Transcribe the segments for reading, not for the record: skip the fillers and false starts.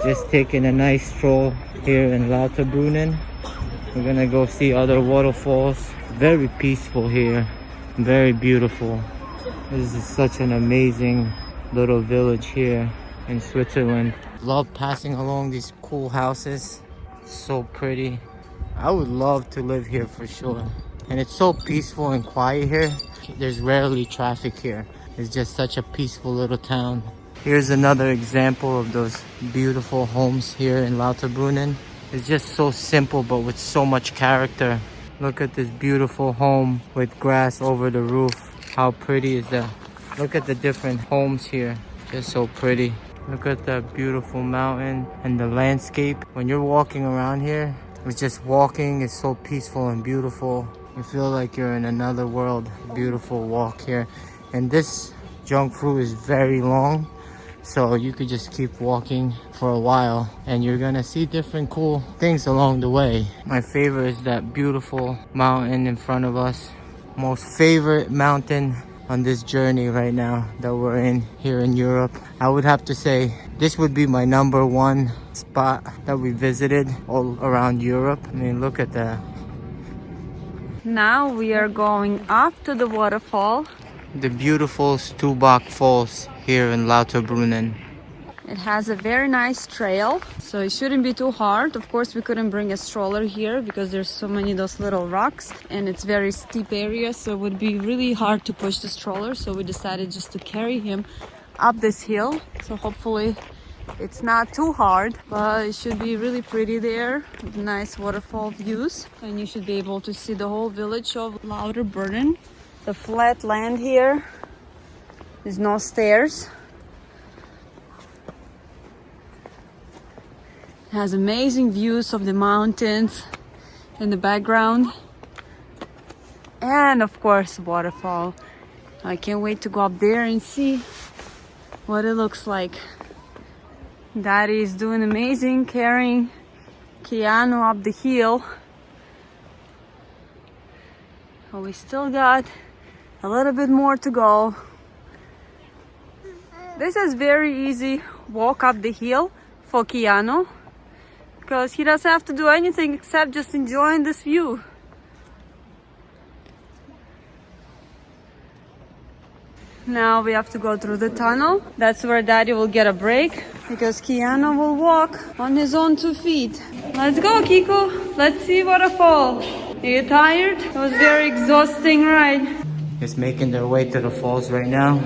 Just taking a nice stroll here in Lauterbrunnen. We're gonna go see other waterfalls. Very peaceful here, very beautiful. This is such an amazing little village here in Switzerland. Love passing along these cool houses. So pretty. I would love to live here for sure. And it's so peaceful and quiet here. There's rarely traffic here. It's just such a peaceful little town. Here's another example of those beautiful homes here in Lauterbrunnen. It's just so simple but with so much character. Look at this beautiful home with grass over the roof. How pretty is that? Look at the different homes here. Just so pretty. Look at that beautiful mountain and the landscape. When you're walking around here, it's just walking. It's so peaceful and beautiful. You feel like you're in another world. Beautiful walk here. And this junk fruit is very long, so you could just keep walking for a while and you're gonna see different cool things along the way. My favorite is that beautiful mountain in front of us. Most favorite mountain on this journey right now that we're in here in Europe. I would have to say this would be my #1 spot that we visited all around Europe. I mean, look at that. Now we are going up to the waterfall. The beautiful Stubak Falls here in Lauterbrunnen. It has a very nice trail, so it shouldn't be too hard. Of course, we couldn't bring a stroller here because there's so many of those little rocks and it's very steep area, so it would be really hard to push the stroller. So we decided just to carry him up this hill. So hopefully it's not too hard, but it should be really pretty there with nice waterfall views. And you should be able to see the whole village of Lauterbrunnen. The flat land here. There's no stairs. It has amazing views of the mountains in the background. And of course, waterfall. I can't wait to go up there and see what it looks like. Daddy is doing amazing carrying Keanu up the hill. But we still got a little bit more to go. This is very easy walk up the hill for Keanu because he doesn't have to do anything except just enjoying this view. Now we have to go through the tunnel. That's where Daddy will get a break because Keanu will walk on his own 2 feet. Let's go, Kiko. Let's see waterfall. Are you tired? It was very exhausting ride. Just making their way to the falls right now.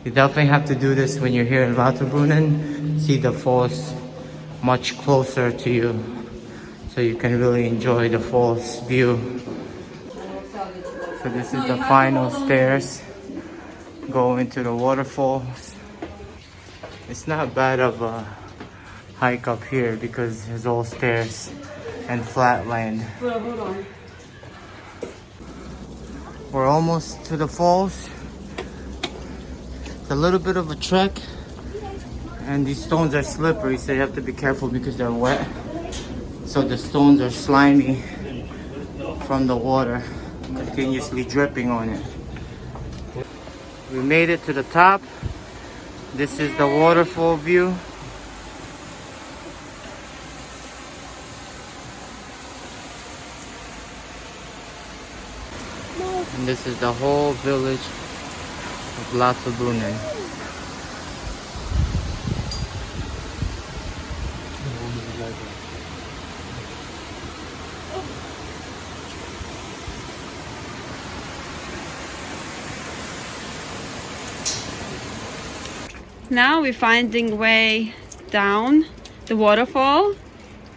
You definitely have to do this when you're here in Lauterbrunnen. See the falls much closer to you so you can really enjoy the falls view. So this is the final stairs going to the waterfalls. It's not bad of a hike up here because there's all stairs and flat land. We're almost to the falls. It's a little bit of a trek and these stones are slippery, so you have to be careful because they're wet. So the stones are slimy from the water continuously dripping on it. We made it to the top. This is the waterfall view. And this is the whole village of Lauterbrunnen. Now we're finding way down the waterfall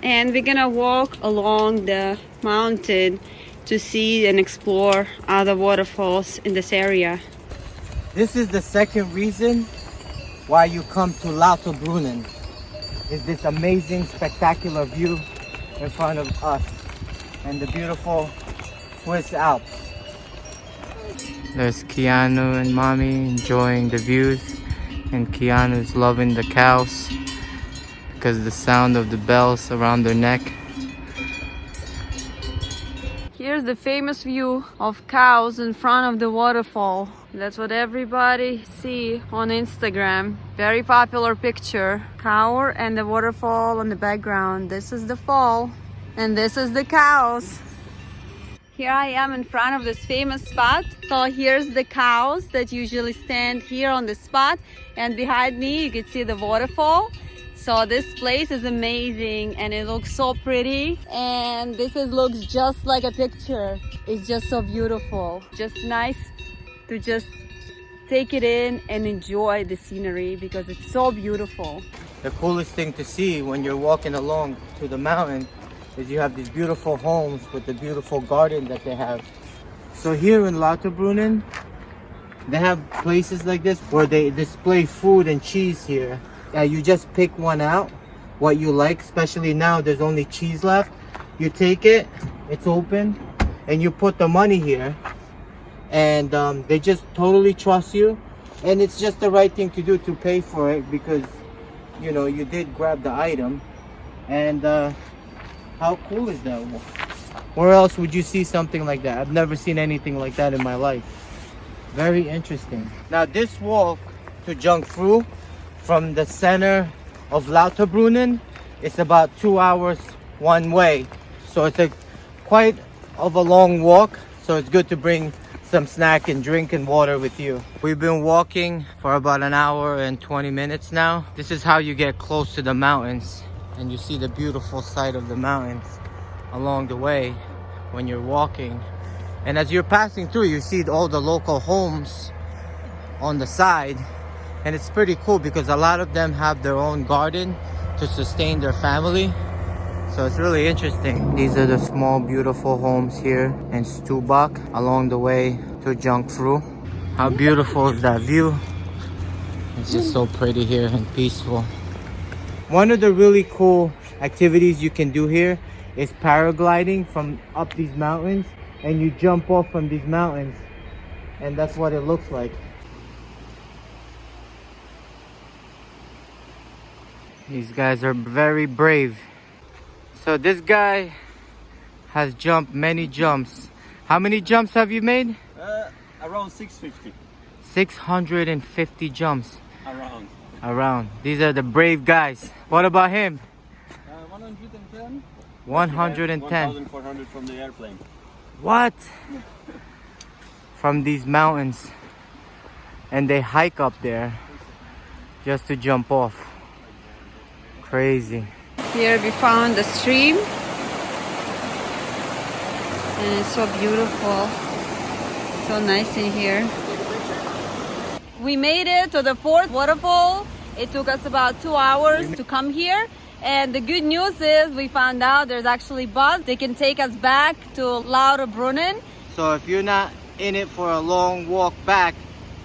and we're gonna walk along the mountain to see and explore other waterfalls in this area. This is the second reason why you come to Lauterbrunnen, is this amazing, spectacular view in front of us and the beautiful Swiss Alps. There's Keanu and Mommy enjoying the views, and Keanu's loving the cows because of the sound of the bells around their neck. Here's the famous view of cows in front of the waterfall. That's what everybody see on Instagram. Very popular picture. Cow and the waterfall in the background. This is the fall and this is the cows. Here I am in front of this famous spot. So here's the cows that usually stand here on the spot, and behind me you can see the waterfall. So this place is amazing and it looks so pretty, and looks just like a picture. It's just so beautiful. Just nice to just take it in and enjoy the scenery because it's so beautiful. The coolest thing to see when you're walking along to the mountain is you have these beautiful homes with the beautiful garden that they have. So here in Lauterbrunnen, they have places like this where they display food and cheese here. You just pick one out, what you like, especially now there's only cheese left. You take it, it's open, and you put the money here. And they just totally trust you. And it's just the right thing to do to pay for it because, you know, you did grab the item. And how cool is that? Where else would you see something like that? I've never seen anything like that in my life. Very interesting. Now this walk to Jungfrau from the center of Lauterbrunnen, it's about 2 hours one way. So it's quite of a long walk. So it's good to bring some snack and drink and water with you. We've been walking for about an hour and 20 minutes now. This is how you get close to the mountains, and you see the beautiful sight of the mountains along the way when you're walking. And as you're passing through, you see all the local homes on the side, and it's pretty cool because a lot of them have their own garden to sustain their family. So it's really interesting. These are the small beautiful homes here in Stubak along the way to Jungfrau. How beautiful is that view? It's just so pretty here and peaceful. One of the really cool activities you can do here is paragliding from up these mountains, and you jump off from these mountains, and that's what it looks like. These guys are very brave. So this guy has jumped many jumps. How many jumps have you made? Around 650. 650 jumps. Around. These are the brave guys. What about him? 110. 110. 1,400 from the airplane. What? From these mountains. And they hike up there just to jump off. Crazy. Here we found the stream, and it's so beautiful, so nice in here. We made it to the Fourth Waterfall. It took us about 2 hours to come here, and the good news is we found out there's actually bus. They can take us back to Lauterbrunnen. So if you're not in it for a long walk back,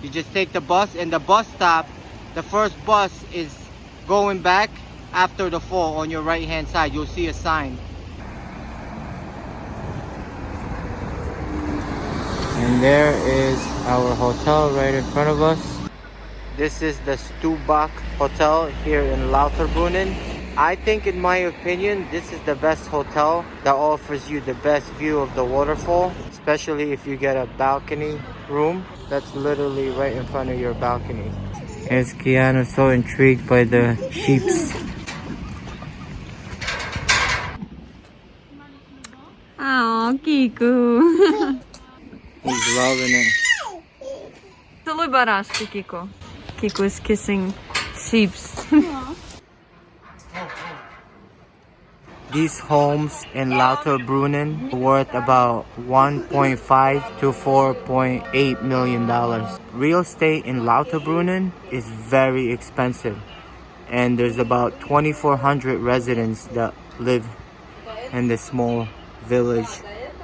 you just take the bus, and the bus stop, the first bus is going back after the fall. On your right hand side you'll see a sign. And there is our hotel right in front of us. This is the Stubak Hotel here in Lauterbrunnen. I think, in my opinion, this is the best hotel that offers you the best view of the waterfall, especially if you get a balcony room that's literally right in front of your balcony. Here's Keanu, so intrigued by the sheeps. Oh, Kiku. He's loving it. Saluj barашky, Kiko. Kiku is kissing sheep. These homes in Lauterbrunnen are worth about $1.5 to $4.8 million. Real estate in Lauterbrunnen is very expensive, and there's about 2,400 residents that live in this small village.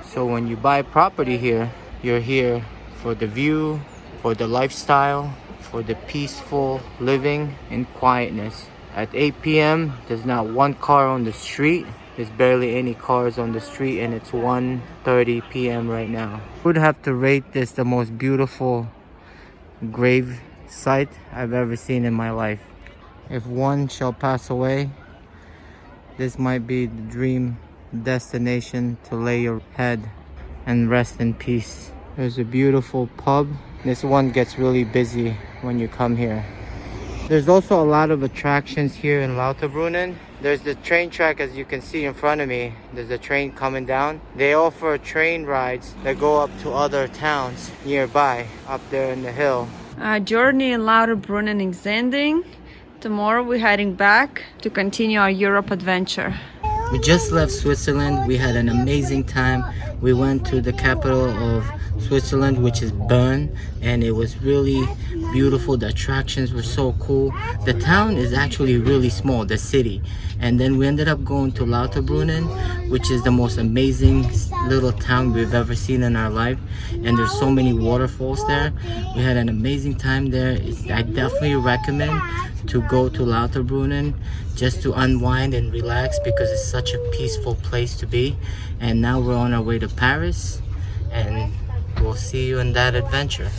So when you buy property here, you're here for the view, for the lifestyle, for the peaceful living and quietness. At 8 p.m. there's not one car on the street. There's barely any cars on the street, and it's 1:30 p.m. right now. I would have to rate this the most beautiful grave site I've ever seen in my life. If one shall pass away, this might be the dream destination to lay your head and rest in peace. There's a beautiful pub This one gets really busy when you come here. There's also a lot of attractions here in Lauterbrunnen. There's the train track, as you can see in front of me. There's a train coming down. They offer train rides that go up to other towns nearby, up there in the hill. Our journey in Lauterbrunnen is ending. Tomorrow we're heading back to continue our Europe adventure. We just left Switzerland. We had an amazing time. We went to the capital of Switzerland, which is Bern, and it was really beautiful. The attractions were so cool. The town is actually really small, the city. And then we ended up going to Lauterbrunnen, which is the most amazing little town we've ever seen in our life. And there's so many waterfalls there. We had an amazing time there. I definitely recommend to go to Lauterbrunnen just to unwind and relax, because it's such a peaceful place to be. And now we're on our way to Paris, and we'll see you in that adventure.